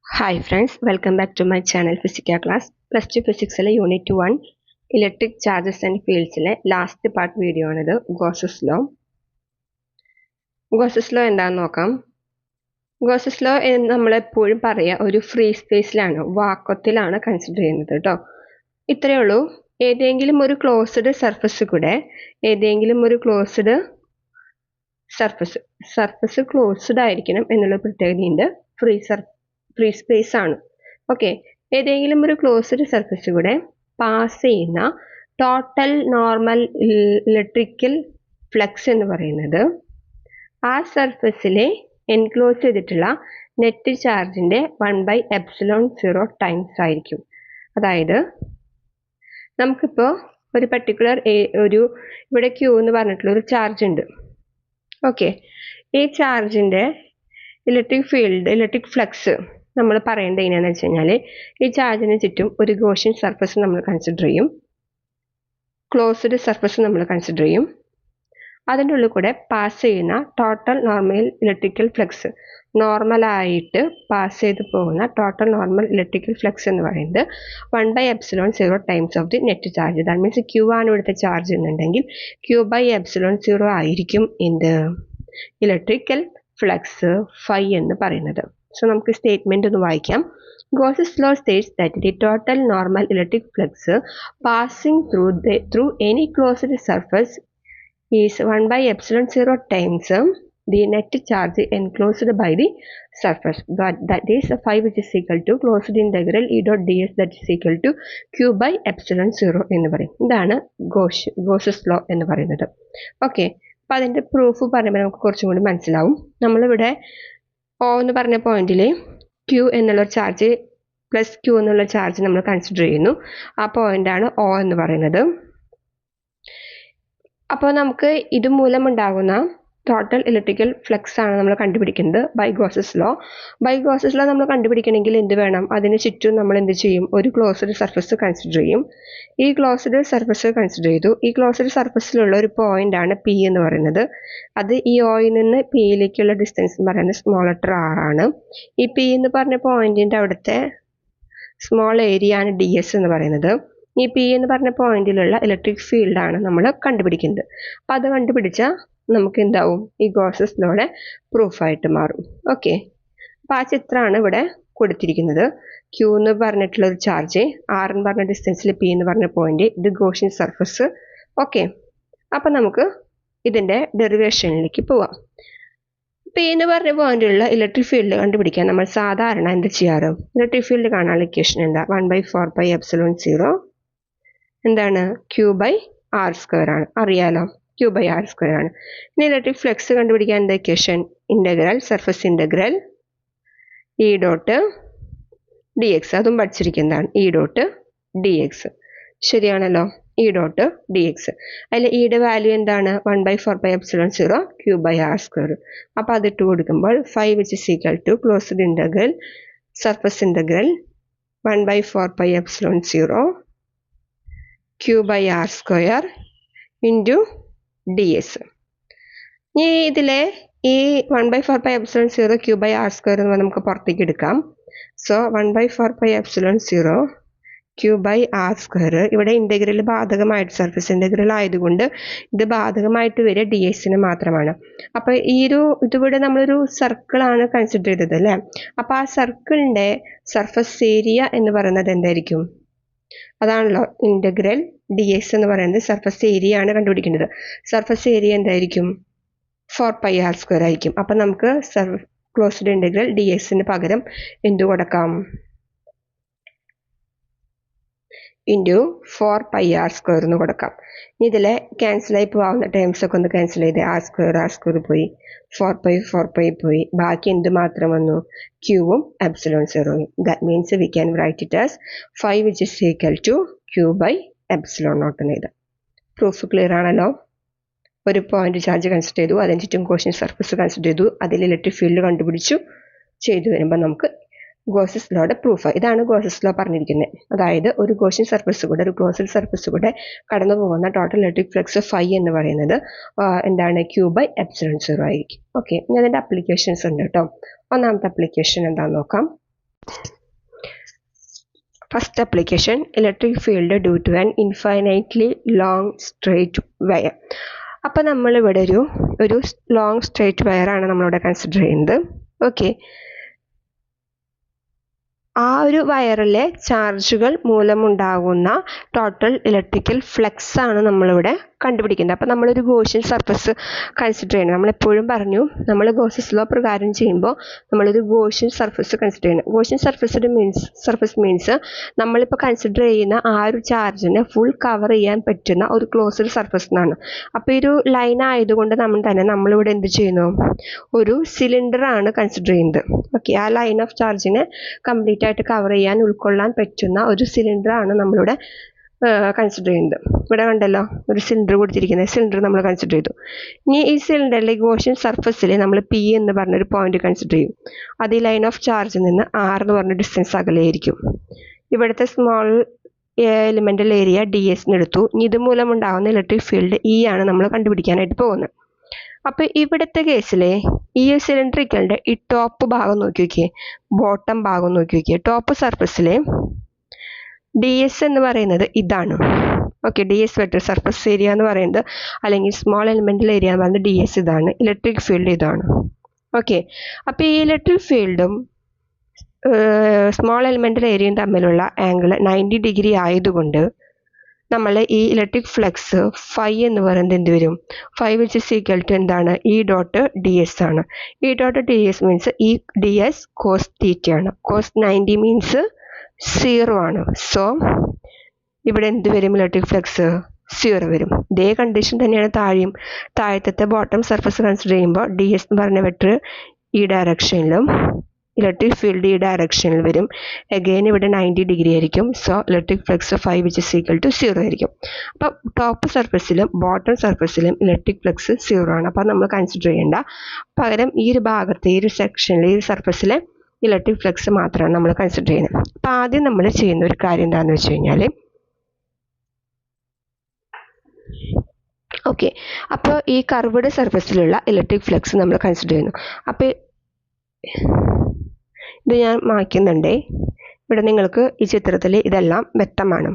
Hi friends, welcome back to my channel Physica class. Plus 2 Physics Unit 1 Electric Charges and Fields last part video ആണ് ഇത്. Gauss's law. Gauss's law എന്താണെന്ന് നോക്കാം. Gauss's law എന്ന് നമ്മളെപ്പോഴും പറയാ ഒരു free സ്പേസിലാണ്, വാക്വത്തിലാണ് consider ചെയ്യുന്നത് കേട്ടോ. ഇത്രയേ ഉള്ളൂ. ഏതെങ്കിലും ഒരു ക്ലോസ്ഡ് സർഫസ് കൂടെ ഏതെങ്കിലും ഒരു ക്ലോസ്ഡ് സർഫസ് ക്ലോസ്ഡ് ആയിരിക്കണം എന്നുള്ള പ്രത്യേകതയുണ്ട്. ഫ്രീ സ്പേസ് ആണ്. ഓക്കെ, ഏതെങ്കിലും ഒരു ക്ലോസ്ഡ് സർഫസ് കൂടെ പാസ് ചെയ്യുന്ന ടോട്ടൽ നോർമൽ ഇലക്ട്രിക്കൽ ഫ്ലക്സ് എന്ന് പറയുന്നത് ആ സർഫസിലെ എൻക്ലോസ് ചെയ്തിട്ടുള്ള നെറ്റ് ചാർജിന്റെ 1/ε0 ടൈംസ് ആയിരിക്കും. അതായത് നമുക്കിപ്പോൾ ഒരു പർട്ടിക്കുലർ ഇവിടെ ക്യൂ എന്ന് പറഞ്ഞിട്ടുള്ള ഒരു ചാർജ് ഉണ്ട്. ഓക്കെ, ഈ ചാർജിന്റെ ഇലക്ട്രിക് ഫ്ലക്സ് നമ്മൾ പറയേണ്ടത് എങ്ങനെയാണെന്ന് വെച്ച് കഴിഞ്ഞാൽ, ഈ ചാർജിന് ചുറ്റും ഒരു ഗോഷ്യൻ സർഫസ് നമ്മൾ കൺസിഡർ ചെയ്യും, ക്ലോസ്ഡ് സർഫസ് നമ്മൾ കൺസിഡർ ചെയ്യും. അതിൻ്റെ ഉള്ളിൽ കൂടെ പാസ് ചെയ്യുന്ന ടോട്ടൽ നോർമൽ ഇലക്ട്രിക്കൽ ഫ്ലക്സ്, നോർമലായിട്ട് പാസ് ചെയ്ത് പോകുന്ന ടോട്ടൽ നോർമൽ ഇലക്ട്രിക്കൽ ഫ്ലക്സ് എന്ന് പറയുന്നത് 1/ε0 times of the net charge. That means Q ആണ് ഇവിടുത്തെ ചാർജ് എന്നുണ്ടെങ്കിൽ Q/ε0 ആയിരിക്കും എന്ത് ഇലക്ട്രിക്കൽ ഫ്ലക്സ് ഫൈ എന്ന് പറയുന്നത്. സോ നമുക്ക് സ്റ്റേറ്റ്മെന്റ് ഒന്ന് വായിക്കാം. Gauss's law states that the total normal electric flux passing through any closed surface is 1/ε0 times the net charge enclosed by the surface. That is phi, which is equal to closed integral E dot ds, that is equal to Q/ε0 എന്ന് പറയും. ഇതാണ് Gauss's law എന്ന് പറയുന്നത്. Okay, അപ്പോൾ അതിൻ്റെ proof പറയുമ്പോൾ നമുക്ക് കുറച്ചും കൂടി മനസ്സിലാവും. നമ്മളിവിടെ O എന്ന് പറഞ്ഞ പോയിന്റിൽ Q എന്നുള്ള ചാർജ് പ്ലസ് Q എന്നുള്ള ചാർജ് നമ്മൾ കൺസിഡർ ചെയ്യുന്നു. ആ പോയിന്റാണ് O എന്ന് പറയുന്നത്. അപ്പോൾ നമുക്ക് ഇതുമൂലം ഉണ്ടാകുന്ന ടോട്ടൽ ഇലക്ട്രിക്കൽ ഫ്ലക്സ് ആണ് നമ്മൾ കണ്ടുപിടിക്കുന്നത് by Gauss's law. By Gauss's law നമ്മൾ കണ്ടുപിടിക്കണമെങ്കിൽ എന്ത് വേണം? അതിന് ചുറ്റും നമ്മൾ എന്ത് ചെയ്യും? ഒരു ക്ലോസ്ഡ് സർഫസ് കൺസിഡർ ചെയ്യും. ഈ ക്ലോസ്ഡ് സർഫസ് കൺസിഡർ ചെയ്തു. ഈ ക്ലോസ്ഡ് സർഫസിലുള്ള ഒരു പോയിന്റ് ആണ് P എന്ന് പറയുന്നത്. അത് ഈ Oയിൽ നിന്ന് Pയിലേക്കുള്ള ഡിസ്റ്റൻസ് എന്ന് പറയുന്നത് സ്മോൾ ലെറ്റർ R ആണ്. ഈ P എന്ന് പറഞ്ഞ പോയിന്റിന്റെ അവിടുത്തെ സ്മോൾ ഏരിയ ആണ് DS എന്ന് പറയുന്നത്. ഈ P എന്ന് പറഞ്ഞ പോയിന്റിലുള്ള ഇലക്ട്രിക് ഫീൽഡാണ് നമ്മൾ കണ്ടുപിടിക്കുന്നത്. അപ്പം അത് കണ്ടുപിടിച്ചാൽ നമുക്ക് എന്താവും? ഈ Gauss's lawയുടെ പ്രൂഫായിട്ട് മാറും. ഓക്കെ, അപ്പോൾ ആ ചിത്രമാണ് ഇവിടെ കൊടുത്തിരിക്കുന്നത്. Q എന്ന് പറഞ്ഞിട്ടുള്ള ഒരു ചാർജ്, R എന്ന് പറഞ്ഞ ഡിസ്റ്റൻസിൽ P എന്ന് പറഞ്ഞ പോയിന്റ്, ഇത് ഗോഷ്യൻ സർഫസ്. ഓക്കെ, അപ്പം നമുക്ക് ഇതിൻ്റെ ഡെറിവേഷനിലേക്ക് പോവാം. P എന്ന് പറഞ്ഞ പോയിന്റിലുള്ള ഇലക്ട്രിക് ഫീൽഡ് കണ്ടുപിടിക്കാൻ നമ്മൾ സാധാരണ എന്താ ചെയ്യാറ്? ഇലക്ട്രിക് ഫീൽഡ് കാണാനുള്ള ഇക്വേഷൻ എന്താ? 1/4πε0 എന്താണ്? Q/r² ആണ്. അറിയാലോ, Q/r² ആണ്. ഇനി ഇലക്ട്രിക് ഫ്ലക്സ് കണ്ടുപിടിക്കാൻ എന്താ equation? Integral surface integral E dot dx, അതും പഠിച്ചിരിക്കുന്നതാണ്. E ഡോട്ട് dx ശരിയാണല്ലോ, E ഡോട്ട് dx. അതിൽ ഇയുടെ വാല്യൂ എന്താണ്? 1/4πε0 Q/r². അപ്പോൾ അതിട്ട് കൊടുക്കുമ്പോൾ phi, which is equal to closed integral surface integral 1/4πε0 Q/r² into ds. ഇനി ഇതിലെ ഈ 1/4πε0 Q/r² എന്ന് നമുക്ക് പുറത്തേക്ക് എടുക്കാം. സോ 1/4πε0 Q/r² ഇവിടെ ഇൻ്റഗ്രൽ ബാധകമായിട്ട്, സർഫസ് ഇൻ്റഗ്രൽ ആയതുകൊണ്ട് ഇത് ബാധകമായിട്ട് വരിക ds മാത്രമാണ്. അപ്പോൾ ഇതിവിടെ നമ്മളൊരു സർക്കിളാണ് കൺസിഡർ ചെയ്തത് അല്ലേ? അപ്പോൾ ആ സർക്കിളിൻ്റെ സർഫസ് ഏരിയ എന്ന് പറയുന്നത് എന്തായിരിക്കും? അതാണല്ലോ ഇൻ്റഗ്രൽ ds എന്ന് പറയുന്നത്. സർഫസ് ഏരിയ ആണ് കണ്ടുപിടിക്കേണ്ടത്. സർഫസ് ഏരിയ എന്തായിരിക്കും? 4πr² ആയിരിക്കും. അപ്പം നമുക്ക് ക്ലോസ്ഡ് ഇൻ്റഗ്രൽ dsന് പകരം എന്ത് കൊടുക്കാം? ഇൻറ്റു 4πr² എന്ന് കൊടുക്കാം. ഇനി ഇതിലെ ക്യാൻസലായി പോകാവുന്ന ടേംസ് ഒക്കെ ഒന്ന് ക്യാൻസൽ ചെയ്ത് r² പോയി, 4π പോയി, ബാക്കി എന്ത് മാത്രം വന്നു? Qവും ε0. That means we can write it as phi, which is equal to Q/ε0 എന്ന് എഴുതാം. പ്രൂഫ് ക്ലിയർ ആണല്ലോ? ഒരു പോയിന്റ് ചാർജ് കൺസിഡർ ചെയ്തു, അതിന് ചുറ്റും ഗോഷ്യൻ സർഫസ് കൺസിഡർ ചെയ്തു, അതിൽ ഇലക്ട്രിക് ഫീൽഡ് കണ്ടുപിടിച്ചു. ചെയ്തു വരുമ്പോൾ നമുക്ക് Gauss's lawയുടെ പ്രൂഫ്. ഇതാണ് Gauss's law പറഞ്ഞിരിക്കുന്നത്. അതായത് ഒരു ഗോഷ്യൻ സർഫസ് കൂടെ, ഒരു ക്ലോസ്ഡ് സർഫസ് കൂടെ കടന്നു പോകുന്ന ടോട്ടൽ ഇലക്ട്രിക് ഫ്ലക്സ് ഫൈ എന്ന് പറയുന്നത് എന്താണ്? Q/ε0 ആയിരിക്കും. ഓക്കെ, ഇനി അതിൻ്റെ അപ്ലിക്കേഷൻസ് ഉണ്ട് കേട്ടോ. ഒന്നാമത്തെ അപ്ലിക്കേഷൻ എന്താണെന്ന് നോക്കാം. First application electric field due to an infinitely long straight wire. അപ്പോൾ നമ്മളിവിടെ ഒരു ലോങ് സ്ട്രെയിറ്റ് വയറാണ് നമ്മളിവിടെ കൺസിഡർ ചെയ്യുന്നത്. ഓക്കെ, ആ ഒരു വയറിലെ ചാർജുകൾ മൂലമുണ്ടാകുന്ന ടോട്ടൽ ഇലക്ട്രിക്കൽ ഫ്ലക്സ് ആണ് നമ്മളിവിടെ കണ്ടുപിടിക്കുന്നത്. അപ്പോൾ നമ്മളൊരു ഗോഷ്യൻ സർഫസ് കൺസിഡർ ചെയ്യണം. നമ്മളെപ്പോഴും പറഞ്ഞു, നമ്മൾ ഗോസസ് ലോ പ്രകാരം ചെയ്യുമ്പോൾ നമ്മളൊരു ഗോഷ്യൻ സർഫസ് കൺസിഡർ ചെയ്യണം. ഗോഷ്യൻ സർഫസ് മീൻസ് നമ്മളിപ്പോൾ കൺസിഡർ ചെയ്യുന്ന ആ ഒരു ചാർജിനെ ഫുൾ കവർ ചെയ്യാൻ പറ്റുന്ന ഒരു ക്ലോസ്ഡ് സർഫസ് എന്നാണ്. അപ്പോൾ ഈ ഒരു ലൈൻ ആയതുകൊണ്ട് നമ്മളിവിടെ എന്ത് ചെയ്യുന്നു, ഒരു സിലിണ്ടറാണ് കൺസിഡർ ചെയ്യുന്നത്. ഓക്കെ, ആ ലൈൻ ഓഫ് ചാർജിനെ കംപ്ലീറ്റ് ആയിട്ട് കവർ ചെയ്യാൻ ഉൾക്കൊള്ളാൻ പറ്റുന്ന ഒരു സിലിണ്ടറാണ് നമ്മളിവിടെ കൺസിഡർ ചെയ്യുന്നത്. ഇവിടെ കണ്ടല്ലോ ഒരു സിലിണ്ടർ കൊടുത്തിരിക്കുന്നത്, സിലിണ്ടർ നമ്മൾ കൺസിഡർ ചെയ്തു. ഇനി ഈ സിലിണ്ടറിലെ ഗോഷ്യൻ സർഫസിൽ നമ്മൾ പി എന്ന് പറഞ്ഞൊരു പോയിന്റ് കൺസിഡർ ചെയ്യും. അത് ഈ ലൈൻ ഓഫ് ചാർജിൽ നിന്ന് ആർ എന്ന് പറഞ്ഞ ഡിസ്റ്റൻസ് അകലെയായിരിക്കും. ഇവിടുത്തെ small elemental area D S എടുത്തു. ഇതുമൂലം ഉണ്ടാകുന്ന ഇലക്ട്രിക് ഫീൽഡ് ഇ ആണ് നമ്മൾ കണ്ടുപിടിക്കാനായിട്ട് പോകുന്നത്. അപ്പോൾ ഇവിടുത്തെ കേസിൽ ഈ സിലിണ്ടറിക്കലിൻ്റെ ഈ ടോപ്പ് ഭാഗം നോക്കി നോക്കിയേ, ബോട്ടം ഭാഗം നോക്കി നോക്കിയേ. ടോപ്പ് സർഫസിൽ ഡി എസ് എന്ന് പറയുന്നത് ഇതാണ്. Okay, D S vector surface area എന്ന് പറയുന്നത്, അല്ലെങ്കിൽ സ്മോൾ എലിമെൻ്റൽ ഏരിയ എന്ന് പറയുന്നത് ഡി എസ് ഇതാണ്, ഇലക്ട്രിക് ഫീൽഡ് ഇതാണ്. ഓക്കെ, അപ്പോൾ ഈ ഇലക്ട്രിക് ഫീൽഡും സ്മോൾ എലിമെൻ്റൽ ഏരിയയും തമ്മിലുള്ള ആംഗിൾ 90 ഡിഗ്രി ആയതുകൊണ്ട് നമ്മൾ ഈ ഇലക്ട്രിക് ഫ്ലക്സ് ഫൈ എന്ന് പറയുന്നത് എന്ത് വരും, phi which is equal to എന്താണ്, ഇ ഡോട്ട് ഡി എസ് ആണ്. E dot D S means E D S cos തീറ്റയാണ്. കോസ് 90 മീൻസ് 0 ആണ്. സോ ഇവിടെ എന്ത് വരും, ഇലക്ട്രിക് ഫ്ലക്സ് 0 വരും. ഇതേ കണ്ടീഷൻ തന്നെയാണ് താഴെയും. താഴത്തെ ബോട്ടം സർഫസ് കൺസിഡർ ചെയ്യുമ്പോൾ ഡി എസ് എന്ന് പറഞ്ഞ വെക്ടർ ഈ ഡയറക്ഷനിലും ഇലക്ട്രിക് ഫീൽഡ് ഈ ഡയറക്ഷനിൽ വരും. അഗെയിൻ ഇവിടെ 90 ഡിഗ്രി ആയിരിക്കും. So electric flux phi which is equal to 0 ആയിരിക്കും. അപ്പോൾ ടോപ്പ് സർഫസിലും ബോട്ടം സർഫസിലും ഇലക്ട്രിക് ഫ്ലക്സ് 0 ആണ്. അപ്പോൾ നമ്മൾ കൺസിഡർ ചെയ്യേണ്ട, പകരം ഈ ഒരു ഭാഗത്ത് ഈ ഒരു സെക്ഷനിൽ ഈ സർഫസിലെ ഇലക്ട്രിക് ഫ്ലക്സ് മാത്രമാണ് നമ്മൾ കൺസിഡർ ചെയ്യുന്നത്. അപ്പോൾ ആദ്യം നമ്മൾ ചെയ്യുന്ന ഒരു കാര്യം എന്താണെന്ന് വെച്ച് കഴിഞ്ഞാൽ, ഓക്കെ, അപ്പോൾ ഈ കർവ്ഡ് സർഫസിലുള്ള ഇലക്ട്രിക് ഫ്ലക്സ് നമ്മൾ കൺസിഡർ ചെയ്യുന്നു. അപ്പോൾ ഇത് ഞാൻ മായ്ക്കുന്നുണ്ടേ. ഇവിടെ നിങ്ങൾക്ക് ഈ ചിത്രത്തിൽ ഇതെല്ലാം വ്യക്തമാണ്.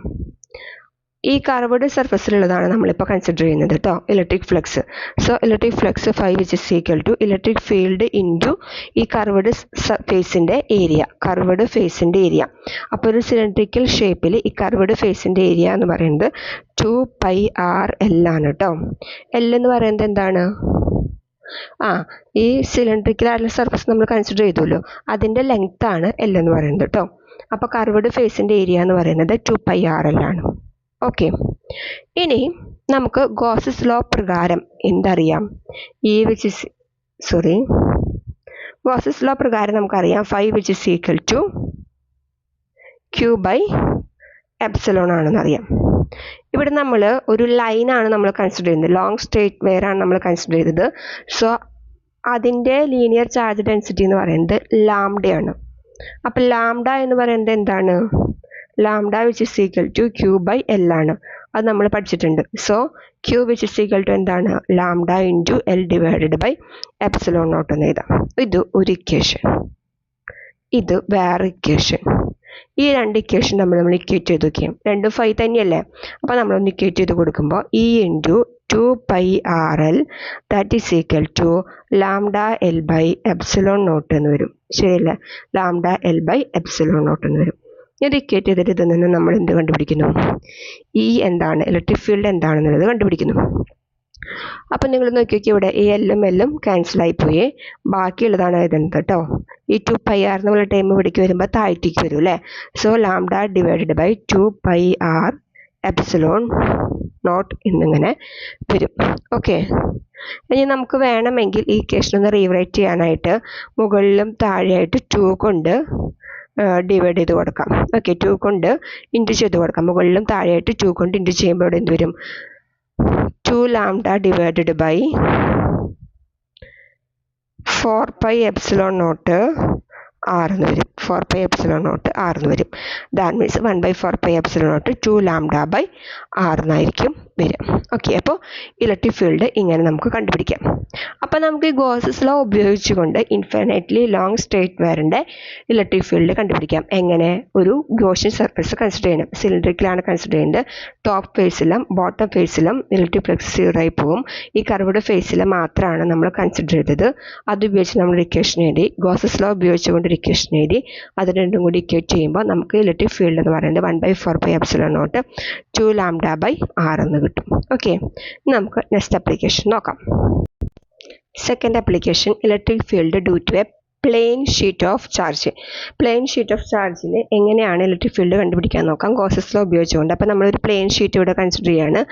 ഈ കർവ്ഡ് സർഫസിലുള്ളതാണ് നമ്മളിപ്പോൾ കൺസിഡർ ചെയ്യുന്നത് കേട്ടോ, electric flux. So electric flux phi which is equal to electric field into ഈ കർവ്ഡ് ഫേസിൻ്റെ ഏരിയ, കർവ്ഡ് ഫേസിൻ്റെ ഏരിയ. അപ്പോൾ ഒരു സിലിണ്ടറിക്കൽ ഷേപ്പിൽ ഈ കർവ്ഡ് ഫേസിൻ്റെ ഏരിയ എന്ന് പറയുന്നത് 2πr L ആണ് കേട്ടോ. L എന്ന് പറയുന്നത് എന്താണ്, ഈ സിലിണ്ടറിക്കൽ ആയിട്ടുള്ള സർഫസ് നമ്മൾ കൺസിഡർ ചെയ്തല്ലോ, അതിൻ്റെ ലെങ്ത് ആണ് L എന്ന് പറയുന്നത് കേട്ടോ. അപ്പോൾ കർവ്ഡ് ഫേസിൻ്റെ ഏരിയ എന്ന് പറയുന്നത് 2πr L ആണ്. ഓക്കെ, ഇനി നമുക്ക് ഗോസസ് ലോ പ്രകാരം എന്തറിയാം, ഗോസസ് ലോ പ്രകാരം നമുക്കറിയാം phi which is equal to Q by epsilon ആണെന്നറിയാം. ഇവിടെ നമ്മൾ ഒരു ലൈനാണ് നമ്മൾ കൺസിഡർ ചെയ്യുന്നത്, ലോങ് സ്ട്രെയിറ്റ് വയറാണ് നമ്മൾ കൺസിഡർ ചെയ്തത്. സോ അതിൻ്റെ ലീനിയർ ചാർജ് ഡെൻസിറ്റി എന്ന് പറയുന്നത് ലാംഡയാണ്. അപ്പോൾ ലാംഡ എന്ന് പറയുന്നത് എന്താണ്, lambda which is equal to Q by L ആണ്. അത് നമ്മൾ പഠിച്ചിട്ടുണ്ട്. So Q which is equal to എന്താണ്, lambda into L divided by epsilon naught എന്ന് എഴുതാം. ഇത് ഒരു ഇക്വേഷൻ, ഇത് വേറെ ഇക്വേഷൻ. ഈ രണ്ട് ഇക്വേഷൻ നമ്മൾ ഇക്വേറ്റ് ചെയ്ത് നോക്കിയാൽ രണ്ടും ഫൈ തന്നെയല്ലേ. അപ്പോൾ നമ്മളൊന്ന് ഇക്വേറ്റ് ചെയ്ത് കൊടുക്കുമ്പോൾ E into 2πrl that is equal to lambda L by epsilon naught എന്ന് വരും. ശരിയല്ലേ, lambda L by epsilon naught എന്ന് വരും. ഇത് ഇക്വേറ്റ് ചെയ്തിട്ട് ഇതിൽ നിന്ന് നമ്മൾ എന്ത് കണ്ടുപിടിക്കുന്നു, ഈ എന്താണ് ഇലക്ട്രിക് ഫീൽഡ് എന്താണെന്നുള്ളത് കണ്ടുപിടിക്കുന്നു. അപ്പം നിങ്ങൾ നോക്കി നോക്കി, ഇവിടെ ഈ എല്ലും എല്ലും ക്യാൻസൽ ആയിപ്പോയി, ബാക്കിയുള്ളതാണ് എഴുതുന്നത് കേട്ടോ. ഈ 2πr എന്നുള്ള ടൈം ഇവിടേക്ക് വരുമ്പോൾ താഴത്തേക്ക് വരും അല്ലേ. So lambda divided by 2πr epsilon naught എന്നിങ്ങനെ വരും. ഓക്കെ, ഇനി നമുക്ക് വേണമെങ്കിൽ ഈ ഇക്വേഷൻ ഒന്ന് റീറൈറ്റ് ചെയ്യാനായിട്ട് മുകളിലും താഴെയായിട്ട് 2 കൊണ്ട് ഡിവൈഡ് ചെയ്ത് കൊടുക്കാം. ഓക്കെ, 2 കൊണ്ട് ഇൻറ്റു ചെയ്ത് കൊടുക്കാം. മുകളിലും താഴെയായിട്ട് 2 കൊണ്ട് ഇൻറ്റു ചെയ്യുമ്പോൾ ഇവിടെ എന്ത് വരും, 2 lambda divided by 4π epsilon naught r എന്ന് വരും. 4 pi epsilon naught r എന്ന് വരും. That means 1 by 4 pi epsilon naught 2 lambda by r എന്നായിരിക്കും വരും. ഓക്കെ, അപ്പോൾ ഇലക്ട്രിക് ഫീൽഡ് ഇങ്ങനെ നമുക്ക് കണ്ടുപിടിക്കാം. അപ്പോൾ നമുക്ക് ഈ ഗോസസ് ലോ ഉപയോഗിച്ചുകൊണ്ട് ഇൻഫിനിറ്റ്ലി ലോങ് സ്ട്രേറ്റ് വയറിൻ്റെ ഇലക്ട്രിക് ഫീൽഡ് കണ്ടുപിടിക്കാം. എങ്ങനെ? ഒരു ഗോഷ്യൻ സർഫസ് കൺസിഡർ ചെയ്യണം. സിലിണ്ടറിക്കലാണ് കൺസിഡർ ചെയ്യുന്നത്. ടോപ്പ് ഫേസിലും ബോട്ടം ഫേസിലും ഇലക്ട്രിക് ഫ്ലക്സ് 0 ആയി പോകും. ഈ കർവ്ഡ് ഫേസിൽ മാത്രമാണ് നമ്മൾ കൺസിഡർ ചെയ്തത്. അത് ഉപയോഗിച്ച് നമ്മൾ ഇക്വേഷൻ എഴുതി. ഗോസസ് ലോ ഉപയോഗിച്ചുകൊണ്ട് ഒരു ഇക്വേഷൻ എഴുതി. അത് രണ്ടും കൂടി ഇക്വേറ്റ് ചെയ്യുമ്പോൾ നമുക്ക് ഇലക്ട്രിക് ഫീൽഡ് എന്ന് പറയുന്നത് 1 by 4 pi epsilon naught 2 lambda by r എന്ന് കിട്ടും. ഓക്കെ, നമുക്ക് നെക്സ്റ്റ് ആപ്ലിക്കേഷൻ നോക്കാം. Second application, electric field due to a plane sheet of charge. Plane sheet of ചാർജിൽ എങ്ങനെയാണ് ഇലക്ട്രിക് ഫീൽഡ് കണ്ടുപിടിക്കാൻ നോക്കാം ഗോസസ് ലോ ഉപയോഗിച്ചുകൊണ്ട്. അപ്പോൾ നമ്മളൊരു പ്ലെയിൻ ഷീറ്റ് ഇവിടെ കൺസിഡർ ചെയ്യാണ്.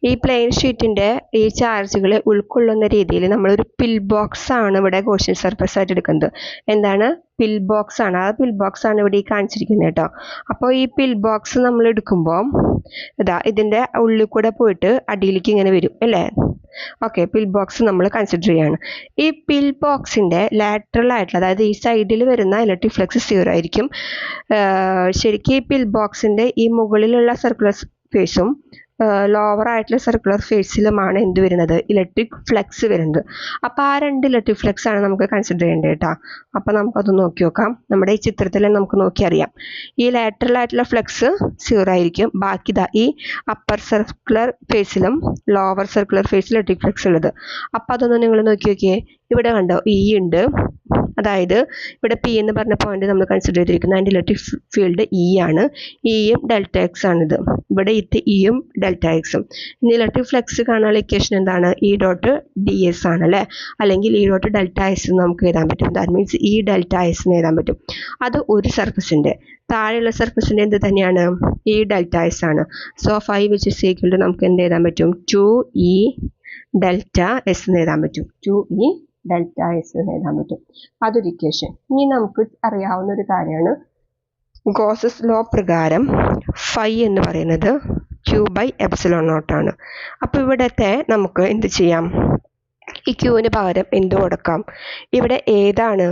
ഈ പ്ലെയിൻ ഷീറ്റിൻ്റെ ഈ ചാർജുകളെ ഉൾക്കൊള്ളുന്ന രീതിയിൽ നമ്മളൊരു പിൽ ബോക്സ് ആണ് ഇവിടെ ഗോഷ്യൻ സർഫസ് ആയിട്ട് എടുക്കുന്നത്. എന്താണ്? പിൽ ബോക്സ് ആണ്. ആ പിൽ ബോക്സ് ആണ് ഇവിടെ ഈ കാണിച്ചിരിക്കുന്നത് കേട്ടോ. അപ്പോൾ ഈ പിൽ ബോക്സ് നമ്മൾ എടുക്കുമ്പോൾ ഇതിൻ്റെ ഉള്ളിൽ കൂടെ പോയിട്ട് അടിയിലേക്ക് ഇങ്ങനെ വരും അല്ലേ? ഓക്കെ, പിൽ ബോക്സ് നമ്മൾ കൺസിഡർ ചെയ്യാണ്. ഈ പിൽ ബോക്സിൻ്റെ ലാറ്ററൽ ആയിട്ടുള്ള, അതായത് ഈ സൈഡിൽ വരുന്ന ഇലക്ട്രിക് ഫ്ലക്സ് 0 ആയിരിക്കും. ശരിക്കും ഈ പിൽ ബോക്സിൻ്റെ ഈ മുകളിലുള്ള സർക്കുലർ ഫേസും ലോവർ ആയിട്ടുള്ള സർക്കുലർ ഫേസിലുമാണ് എന്ത് വരുന്നത്? ഇലക്ട്രിക് ഫ്ലക്സ് വരുന്നത്. അപ്പോൾ ആ രണ്ട് ഇലക്ട്രിക് ഫ്ലക്സ് ആണ് നമുക്ക് കൺസിഡർ ചെയ്യേണ്ടത് കേട്ടോ. അപ്പോൾ നമുക്കത് നോക്കി നോക്കാം. നമ്മുടെ ഈ ചിത്രത്തിൽ നമുക്ക് നോക്കി അറിയാം. ഈ ലാറ്ററൽ ആയിട്ടുള്ള ഫ്ലക്സ് 0 ആയിരിക്കും. ബാക്കി ഈ അപ്പർ സർക്കുലർ ഫേസിലും ലോവർ സർക്കുലർ ഫേസിലും ഇലക്ട്രിക് ഫ്ലക്സ് ഉള്ളത്. അപ്പോൾ അതൊന്ന് നിങ്ങൾ നോക്കി നോക്കിയേ. ഇവിടെ കണ്ടോ ഇ ഉണ്ട്. അതായത് ഇവിടെ പി എന്ന് പറഞ്ഞ പോയിന്റ് നമ്മൾ കൺസിഡർ ചെയ്തിരിക്കുന്നത്. അതിൻ്റെ ഇലക്ട്രിക് ഫീൽഡ് ഇ ആണ്. ഇയും ഡെൽറ്റ എക്സ് ആണിത്. ഇവിടെ ഇയും ഡെൽറ്റ എക്സും. ഇനി ഇലക്ട്രിക് ഫ്ലക്സ് കാണാനുള്ള ഇക്വേഷൻ എന്താണ്? ഇ ഡോട്ട് ഡി എസ് ആണ് അല്ലേ? അല്ലെങ്കിൽ ഇ ഡോട്ട് ഡെൽറ്റ എസ് എന്ന് നമുക്ക് എഴുതാൻ പറ്റും. That means E delta S എന്ന് എഴുതാൻ പറ്റും. അത് ഒരു സർഫസിൻ്റെ താഴെയുള്ള സർഫസിൻ്റെ എന്ത് തന്നെയാണ്? ഇ ഡെൽറ്റ എസ് ആണ്. So 5 which is equal to നമുക്ക് എന്ത് എഴുതാൻ പറ്റും? 2e ഡെൽറ്റ എസ് എന്ന് എഴുതാൻ പറ്റും. 2e ഡെൽറ്റ എസ് എന്ന് എഴുതാൻ പറ്റും. അതൊരു ഇക്വേഷൻ. ഇനി നമുക്ക് അറിയാവുന്ന ഒരു കാര്യമാണ്, ഗോസസ് ലോ പ്രകാരം ഫൈ എന്ന് പറയുന്നത് Q by epsilon naught ആണ്. അപ്പോൾ ഇവിടത്തെ നമുക്ക് എന്ത് ചെയ്യാം? ഈ ക്യൂവിന് പകരം എന്ത് കൊടുക്കാം? ഇവിടെ ഏതാണ്?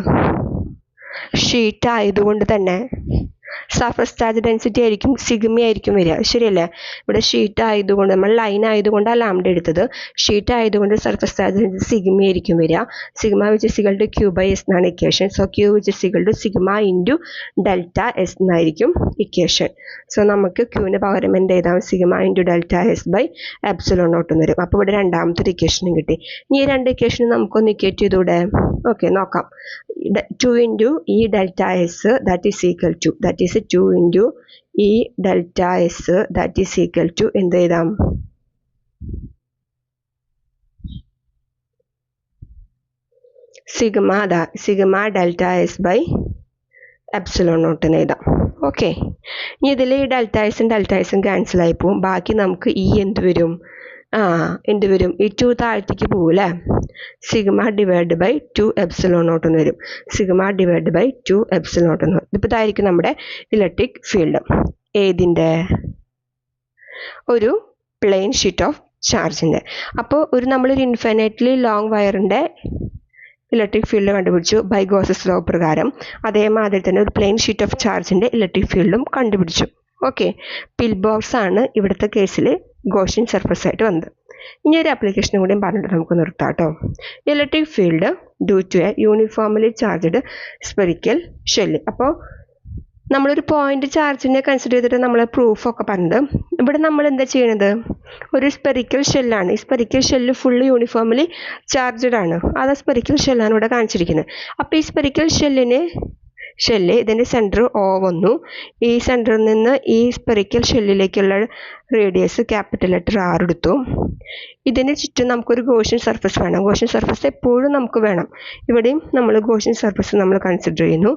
ഷീറ്റ് ആയതുകൊണ്ട് തന്നെ സർഫസ് ചാർജ് ഡെൻസിറ്റി ആയിരിക്കും സിഗ്മ ആയിരിക്കും വരിക. ശരിയല്ലേ? ഇവിടെ ഷീറ്റ് ആയതുകൊണ്ട് നമ്മൾ ലൈൻ ആയതുകൊണ്ടാണ് ലാംഡ എടുത്തത്. ഷീറ്റ് ആയതുകൊണ്ട് സർഫസ് ചാർജ് ഡെൻസിറ്റി സിഗ്മ ആയിരിക്കും വരിക. Sigma which is equal to Q by S എന്നാണ് equation. So Q which is equal to sigma into delta S എന്നായിരിക്കും ഇക്വേഷൻ. സോ നമുക്ക് ക്യൂവിന് പകരം എന്ത് എഴുതാം? Sigma into delta S by epsilon naught എന്ന് വരും. അപ്പോൾ ഇവിടെ രണ്ടാമത്തെ ഒരു ഇക്വേഷനും കിട്ടി. ഇനി ഈ രണ്ട് ഇക്വേഷനും നമുക്കൊന്ന് ഇക്വേറ്റ് ചെയ്തൂടെ? ഓക്കെ, നോക്കാം. 2 into E delta S that is equal to, that is 2 into E delta S that is equal to എന്ത് എഴുതാം? Sigma delta S by epsilon naught എന്ന് എഴുതാം. ഓക്കെ, ഇനി ഇതിൽ ഈ ഡെൽറ്റ എസും ക്യാൻസൽ ആയി പോവും. ബാക്കി നമുക്ക് ഈ എന്ത് വരും? എന്ത് വരും? ഈ 2 താഴത്തേക്ക് പോകും അല്ലേ? Sigma divide by 2 epsilon naught എന്ന് വരും. Sigma divide by 2 epsilon naught എന്ന് വരും. ഇതിപ്പോൾ ഇതായിരിക്കും നമ്മുടെ ഇലക്ട്രിക് ഫീൽഡ്. ഏതിൻ്റെ? ഒരു പ്ലെയിൻ ഷീറ്റ് ഓഫ് ചാർജിൻ്റെ. അപ്പോൾ നമ്മളൊരു ഇൻഫിനിറ്റ്ലി ലോങ് വയറിൻ്റെ ഇലക്ട്രിക് ഫീൽഡ് കണ്ടുപിടിച്ചു ബൈ ഗോസസ് ലോ പ്രകാരം. അതേമാതിരി തന്നെ ഒരു പ്ലെയിൻ ഷീറ്റ് ഓഫ് ചാർജിൻ്റെ ഇലക്ട്രിക് ഫീൽഡും കണ്ടുപിടിച്ചു. ഓക്കെ, പിൽ ബോക്സ് ആണ് ഇവിടുത്തെ കേസിൽ ഗോഷ്യൻ സർഫസ് ആയിട്ട് വന്നത്. ഇനി ഒരു ആപ്ലിക്കേഷനും കൂടി പറഞ്ഞിട്ട് നമുക്ക് നിർത്താം കേട്ടോ. Electric field due to a uniformly charged spherical shell. അപ്പോൾ നമ്മളൊരു പോയിന്റ് ചാർജിനെ കൺസിഡർ ചെയ്തിട്ട് നമ്മൾ പ്രൂഫൊക്കെ പറഞ്ഞത്. ഇവിടെ നമ്മൾ എന്താ ചെയ്യണത്? ഒരു സ്പെറിക്കൽ ഷെല്ലാണ്. ഈ spherical shell full uniformly charged ആണ്. അത് സ്പെറിക്കൽ ഷെല്ലാണ് ഇവിടെ കാണിച്ചിരിക്കുന്നത്. അപ്പോൾ ഈ സ്പെറിക്കൽ ഷെല്ല് ഇതിൻ്റെ സെൻറ്റർ O വന്നു. ഈ സെൻറ്ററിൽ നിന്ന് ഈ സ്പെറിക്കൽ ഷെല്ലിലേക്കുള്ള റേഡിയസ് ക്യാപിറ്റൽ ലെറ്റർ R എടുത്തു. ഇതിന് ചുറ്റും നമുക്കൊരു ഗോഷ്യൻ സർഫസ് വേണം. ഗോഷ്യൻ സർഫസ് എപ്പോഴും നമുക്ക് വേണം. ഇവിടെയും നമ്മൾ ഗോഷ്യൻ സർഫസ് നമ്മൾ കൺസിഡർ ചെയ്യുന്നു.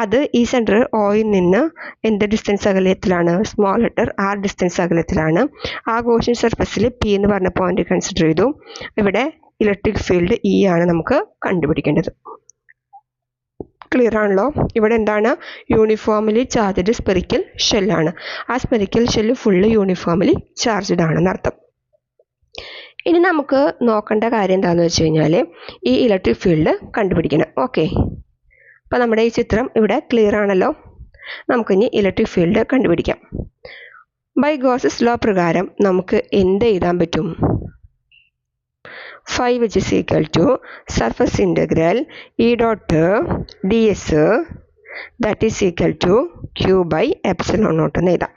അത് ഈ സെൻറ്റർ Oയിൽ നിന്ന് എന്ത് ഡിസ്റ്റൻസ് അകലത്തിലാണ്? സ്മോൾ ലെറ്റർ R ഡിസ്റ്റൻസ് അകലത്തിലാണ്. ആ ഗോഷ്യൻ സർഫസിൽ P എന്ന് പറഞ്ഞ പോയിന്റ് കൺസിഡർ ചെയ്തു. ഇവിടെ ഇലക്ട്രിക് ഫീൽഡ് E ആണ് നമുക്ക് കണ്ടുപിടിക്കേണ്ടത്. ക്ലിയർ ആണല്ലോ? ഇവിടെ എന്താണ്? യൂണിഫോംലി ചാർജ്ഡ് സ്പെറിക്കൽ ഷെല്ലാണ്. ആ spherical shell full uniformly charged ആണെന്നർത്ഥം. ഇനി നമുക്ക് നോക്കേണ്ട കാര്യം എന്താണെന്ന് വെച്ച് കഴിഞ്ഞാൽ ഈ ഇലക്ട്രിക് ഫീൽഡ് കണ്ടുപിടിക്കണം. ഓക്കെ, അപ്പോൾ നമ്മുടെ ഈ ചിത്രം ഇവിടെ ക്ലിയർ ആണല്ലോ. നമുക്കിനി ഇലക്ട്രിക് ഫീൽഡ് കണ്ടുപിടിക്കാം. ബൈ ഗോസസ് ലോ പ്രകാരം നമുക്ക് എന്ത് എഴുതാൻ പറ്റും? phi which is equal to surface integral E dot ds that is equal to q by epsilon naught എന്ന് എഴുതാം.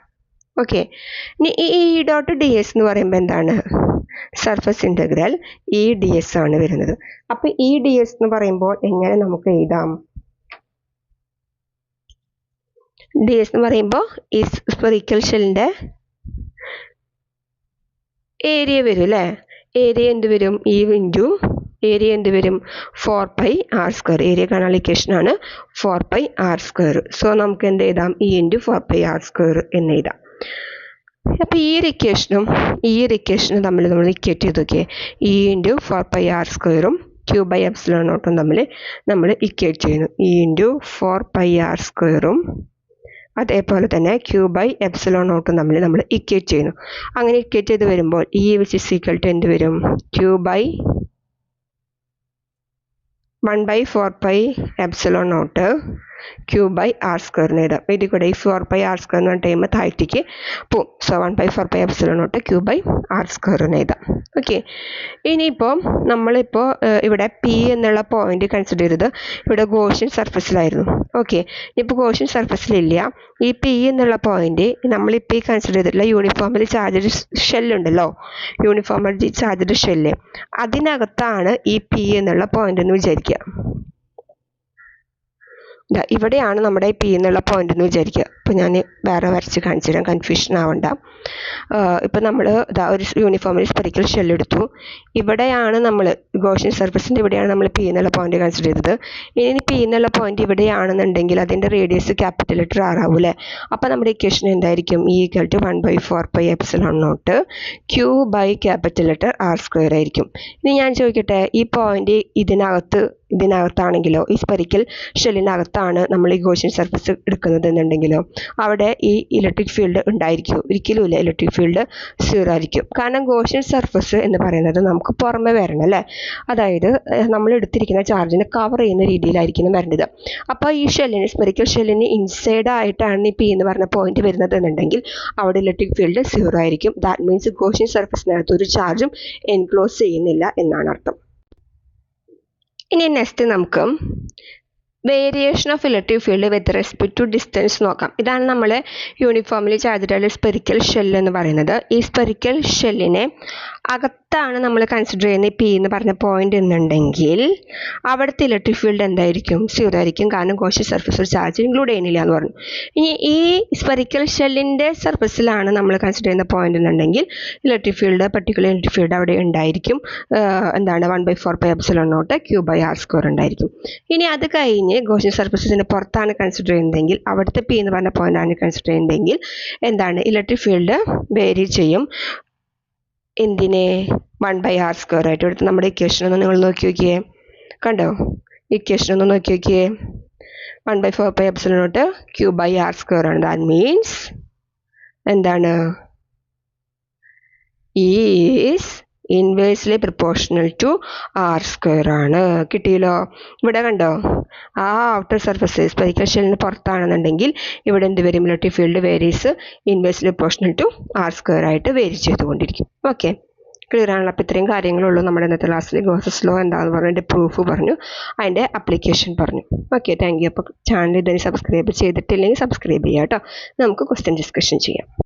ഓക്കെ, ഇനി ഈ ഇ ഡോട്ട് ഡി എസ് എന്ന് പറയുമ്പോൾ എന്താണ്? Surface integral E D S ആണ് വരുന്നത്. അപ്പോൾ ഇ ഡി എസ് എന്ന് പറയുമ്പോൾ എങ്ങനെ നമുക്ക് എഴുതാം? ഡി എസ് എന്ന് പറയുമ്പോൾ ഈ സ്പെറിക്കൽ ഷെല്ലിൻ്റെ ഏരിയ വരും അല്ലേ? ഏരിയ എന്ത് വരും? ഇ ഇൻറ്റു ഏരിയ എന്ത് വരും? 4πr². ഏരിയ കാണാനുള്ള ഇക്വേഷനാണ് 4πr². സോ നമുക്ക് എന്ത് എഴുതാം? ഇ ഇൻറ്റു 4πr² എന്ന് എഴുതാം. അപ്പോൾ ഈ ഒരു ഇക്വേഷനും തമ്മിൽ നമ്മൾ ഇക്വേറ്റ് ചെയ്ത് നോക്കിയേ. E into 4πr² q by epsilon നോട്ടും തമ്മിൽ നമ്മൾ ഇക്വേറ്റ് ചെയ്യുന്നു. ഇ ഇൻറ്റു 4πr² അതേപോലെ തന്നെ q ബൈ എപ്സിലോൺ നോട്ടും തമ്മിൽ നമ്മൾ ഇക്വേറ്റ് ചെയ്യുന്നു. അങ്ങനെ ഇക്വേറ്റ് ചെയ്ത് വരുമ്പോൾ E which is equal to എന്ത് വരും? q by 1/4π epsilon naught q by r² എഴുതാം. ഇതിൽ കൂടെ ഈ 4πr² എന്ന് പറഞ്ഞ ടൈം താഴ്ത്തിക്ക് പോവും. So 1/4π epsilon naught q by r² എന്ന് എഴുതാം. ഓക്കെ, ഇനിയിപ്പോൾ നമ്മളിപ്പോൾ ഇവിടെ പി എന്നുള്ള പോയിന്റ് കൺസിഡർ ചെയ്തത് ഇവിടെ ഗോഷ്യൻ സർഫസിലായിരുന്നു. ഓക്കെ, ഇപ്പോൾ ഗോഷ്യൻ സർഫസിലില്ല. ഈ പി എന്നുള്ള പോയിന്റ് നമ്മളിപ്പോൾ ഈ കൺസിഡർ ചെയ്തിട്ടുള്ള യൂണിഫോമലി ചാർജ്ഡ് ഷെല്ലുണ്ടല്ലോ, യൂണിഫോമലി ചാർജ്ഡ് ഷെല്ല്, അതിനകത്താണ് ഈ പി എന്നുള്ള പോയിന്റ് എന്ന് വിചാരിക്കുക. ഇവിടെയാണ് നമ്മുടെ പി എന്നുള്ള പോയിന്റ് എന്ന് വിചാരിക്കുക. ഇപ്പോൾ ഞാൻ വേറെ വരച്ച് കാണിച്ചു തരാം, കൺഫ്യൂഷൻ ആവണ്ട. ഇപ്പം നമ്മൾ ഒരു യൂണിഫോമലി സ്പെറിക്കൽ ഷെല്ലെടുത്തു. ഇവിടെയാണ് നമ്മൾ ഗോഷ്യൻ സർഫസിൻ്റെ ഇവിടെയാണ് നമ്മൾ പി എന്നുള്ള പോയിന്റ് കൺസിഡർ ചെയ്തത്. ഇനി പി എന്നുള്ള പോയിന്റ് ഇവിടെയാണെന്നുണ്ടെങ്കിൽ അതിൻ്റെ റേഡിയസ് ക്യാപിറ്റൽ ലെറ്റർ R ആവും അല്ലേ? അപ്പോൾ നമ്മുടെ ഇക്വേഷൻ എന്തായിരിക്കും? E equal to 1/4π epsilon naught q by capital letter r² ആയിരിക്കും. ഇനി ഞാൻ ചോദിക്കട്ടെ, ഈ പോയിന്റ് ഇതിനകത്താണെങ്കിലോ, ഈ സ്പെറിക്കൽ ഷെല്ലിനകത്താണ് നമ്മൾ ഈ ഗോഷ്യൻ സർഫസ് എടുക്കുന്നത് എന്നുണ്ടെങ്കിലോ അവിടെ ഈ ഇലക്ട്രിക് ഫീൽഡ് ഉണ്ടായിരിക്കും? ഒരിക്കലും ഇല്ല. ഇലക്ട്രിക് ഫീൽഡ് 0 ആയിരിക്കും. കാരണം ഗോഷ്യൻ സർഫസ് എന്ന് പറയുന്നത് നമുക്ക് പുറമെ വരണം അല്ലേ? അതായത് നമ്മൾ എടുത്തിരിക്കുന്ന ചാർജിനെ കവർ ചെയ്യുന്ന രീതിയിലായിരിക്കണം വരേണ്ടത്. അപ്പോൾ ഈ ഷെല്ലിന്, സ്പെറിക്കൽ ഷെല്ലിന് ഇൻസൈഡ് ആയിട്ടാണ് ഈ പി എന്ന് പറഞ്ഞ പോയിന്റ് വരുന്നത് എന്നുണ്ടെങ്കിൽ അവിടെ ഇലക്ട്രിക് ഫീൽഡ് 0 ആയിരിക്കും. ദാറ്റ് മീൻസ് ഗോഷ്യൻ സർഫസിനകത്ത് ഒരു ചാർജും എൻക്ലോസ് ചെയ്യുന്നില്ല എന്നാണ് അർത്ഥം. ഇനി നെക്സ്റ്റ് നമുക്ക് variation of electric field with respect to distance നോക്കാം. ഇതാണ് നമ്മളെ യൂണിഫോംലി ചാർജ്ഡ് സ്പെറിക്കൽ ഷെല്ല് എന്ന് പറയുന്നത്. ഈ സ്പെറിക്കൽ ഷെല്ലിനെ അകത്താണ് നമ്മൾ കൺസിഡർ ചെയ്യുന്ന പി എന്ന് പറഞ്ഞ പോയിന്റ് എന്നുണ്ടെങ്കിൽ അവിടുത്തെ ഇലക്ട്രിക് ഫീൽഡ് എന്തായിരിക്കും? 0 ആയിരിക്കും. കാരണം ഗോഷ്യൻ സർഫസ് ഒരു ചാർജ് ഇൻക്ലൂഡ് ചെയ്യുന്നില്ല എന്ന് പറഞ്ഞു. ഇനി ഈ സ്പെറിക്കൽ ഷെല്ലിൻ്റെ സർഫസിലാണ് നമ്മൾ കൺസിഡർ ചെയ്യുന്ന പോയിന്റ് എന്നുണ്ടെങ്കിൽ electric field, particular electric field അവിടെ ഉണ്ടായിരിക്കും. എന്താണ്? 1/4π epsilon naught q by r² ഉണ്ടായിരിക്കും. ഇനി അത് കഴിഞ്ഞ് ഗോഷ്യൻ സർഫസിന് പുറത്താണ് കൺസിഡർ ചെയ്യുന്നതെങ്കിൽ അവിടുത്തെ പി എന്ന് പറഞ്ഞ പോയിന്റ് ആണ് കൺസിഡർ ചെയ്യുന്നതെങ്കിൽ എന്താണ്? ഇലക്ട്രിക് ഫീൽഡ് വേരി ചെയ്യും. എന്തിനെ? 1/r² ആയിട്ട് എടുത്ത് നമ്മുടെ ഇക്വേഷൻ ഒന്ന് നിങ്ങൾ നോക്കി നോക്കിയേ. കണ്ടോ? ഇക്വേഷൻ ഒന്ന് നോക്കി നോക്കിയേ. 1/4π epsilon naught q by r² ആണ്. ദാറ്റ് മീൻസ് എന്താണ്? Is inversely proportional to r² ആണ്. കിട്ടിയല്ലോ? ഇവിടെ കണ്ടോ? ആ ഔട്ടർ സർഫസ് സ്പെറിക്കൽ ഷെല്ലിന് പുറത്താണെന്നുണ്ടെങ്കിൽ ഇവിടെ എന്ത് വരും? Electric field varies inversely proportional to r² ആയിട്ട് വേരി ചെയ്തുകൊണ്ടിരിക്കും. ഓക്കെ, ക്ലിയർ ആണല്ലോ? അപ്പോൾ ഇത്രയും കാര്യങ്ങളുള്ളൂ നമ്മുടെ ഇന്നത്തെ ക്ലാസ്സിൽ. ഗോസസ് ലോ എന്താണെന്ന് പറഞ്ഞു, അതിൻ്റെ പ്രൂഫ് പറഞ്ഞു, അതിൻ്റെ അപ്ലിക്കേഷൻ പറഞ്ഞു. Okay, thank you. അപ്പോൾ ചാനൽ ഇതിന് സബ്സ്ക്രൈബ് ചെയ്തിട്ടില്ലെങ്കിൽ സബ്സ്ക്രൈബ് ചെയ്യാം കേട്ടോ. നമുക്ക് ക്വസ്റ്റ്യൻ ഡിസ്കഷൻ ചെയ്യാം.